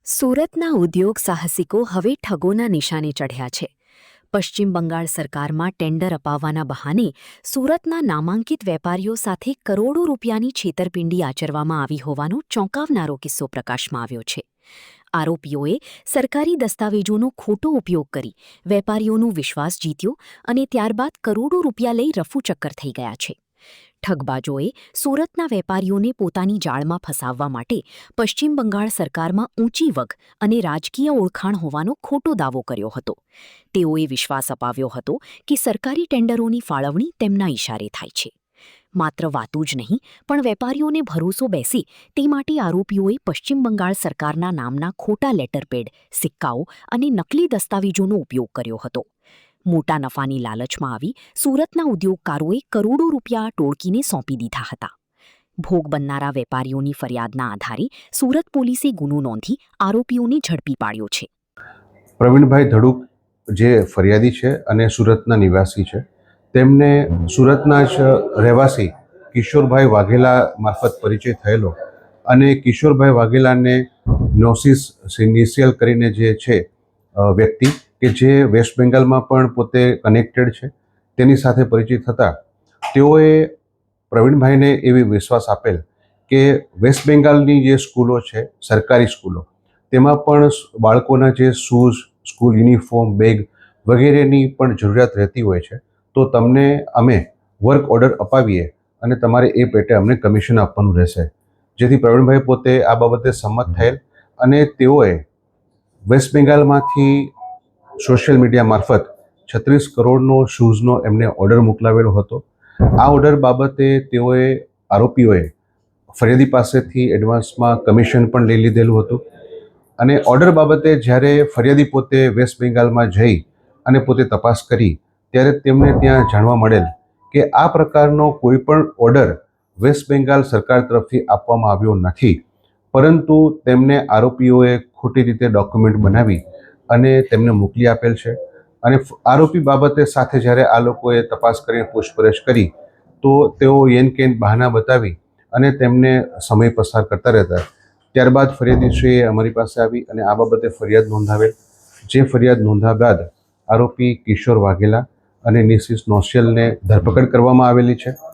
સુરતના ઉદ્યોગ સાહસિકો હવે ઠગોના નિશાને ચઢ્યા છે. પશ્ચિમ બંગાળ સરકારમાં ટેન્ડર અપાવવાના બહાને સુરતના નામાંકિત વેપારીઓ સાથે કરોડો રૂપિયાની છેતરપિંડી આચરવામાં આવી હોવાનો ચોંકાવનારો કિસ્સો પ્રકાશમાં આવ્યો છે. આરોપીઓએ સરકારી દસ્તાવેજોનો ખોટો ઉપયોગ કરી વેપારીઓનો વિશ્વાસ જીત્યો અને ત્યારબાદ કરોડો રૂપિયા લઈ રફુચક્કર થઈ ગયા છે. ઠગબાજોએ સુરતના વેપારીઓને પોતાની જાળમાં ફસાવવા માટે પશ્ચિમ બંગાળ સરકારમાં ઊંચી વગ અને રાજકીય ઓળખાણ હોવાનો ખોટો દાવો કર્યો હતો. તેઓએ વિશ્વાસ અપાવ્યો હતો કે સરકારી ટેન્ડરોની ફાળવણી તેમના ઇશારે થાય છે. માત્ર વાતું જ નહીં, પણ વેપારીઓને ભરોસો બેસે તે માટે આરોપીઓએ પશ્ચિમ બંગાળ સરકારના નામના ખોટા લેટરપેડ, સિક્કાઓ અને નકલી દસ્તાવેજોનો ઉપયોગ કર્યો હતો. મોટા નફાની લાલચમાં આવી સુરતના ઉદ્યોગકારોએ કરોડો રૂપિયા ટોળકીને સોંપી દીધા હતા. ભોગ બનનારા વેપારીઓની ફરિયાદના આધારે સુરત પોલીસે ગુનો નોંધી આરોપીઓને ઝડપી પાડ્યો છે. પ્રવીણભાઈ ધડુક જે ફરિયાદી છે અને સુરતના નિવાસી છે, તેમને સુરતના જ રહેવાસી કિશોરભાઈ વાઘેલા મારફત પરિચય થયેલો અને કિશોરભાઈ વાઘેલાને નોસિસ સિનિશિયલ કરીને જે છે વ્યક્તિ કે જે વેસ્ટ બેંગાલમાં પણ પોતે કનેક્ટેડ છે, તેની સાથે પરિચિત થતાં તેઓએ પ્રવીણભાઈને એવી વિશ્વાસ આપેલ કે વેસ્ટ બેંગાલની જે સ્કૂલો છે, સરકારી સ્કૂલો, તેમાં પણ બાળકોના જે શૂઝ, સ્કૂલ યુનિફોર્મ, બેગ વગેરેની પણ જરૂરિયાત રહેતી હોય છે, તો તમને અમે વર્ક ઓર્ડર અપાવીએ અને તમારે એ પેટે અમને કમિશન આપવાનું રહેશે. જેથી પ્રવીણભાઈ પોતે આ બાબતે સંમત થયેલ અને તેઓએ વેસ્ટ બેંગાલમાંથી સોશિયલ મીડિયા મારફત 36 કરોડનો શૂઝનો એમને ઓર્ડર મોકલાવેલો હતો. આ ઓર્ડર બાબતે આરોપીઓએ ફરિયાદી પાસેથી એડવાન્સમાં કમિશન પણ લઈ લીધેલું હતું અને ઓર્ડર બાબતે જ્યારે ફરિયાદી પોતે વેસ્ટ બેંગાલમાં જઈ અને પોતે તપાસ કરી ત્યારે તેમને ત્યાં જાણવા મળેલ કે આ પ્રકારનો કોઈ પણ ઓર્ડર વેસ્ટ બેંગાલ સરકાર તરફથી આપવામાં આવ્યો નથી, પરંતુ તેમને આરોપીઓએ ખોટી રીતે ડોક્યુમેન્ટ બનાવી અને તેમને મોકલી આપેલ છે. અને આરોપી બાબતે સાથે જ્યારે આ લોકોએ તપાસ કરીને પૂછપરછ કરી તો તેઓ યેન કેન બહાના બતાવી અને તેમને સમય પસાર કરતા રહેતા. ત્યારબાદ ફરિયાદીશ્રીએ અમારી પાસે આવી અને આ બાબતે ફરિયાદ નોંધાવેલ. જે ફરિયાદ નોંધ્યા બાદ આરોપી કિશોર વાઘેલા અને નિશિસ નોશિયલને ધરપકડ કરવામાં આવેલી છે.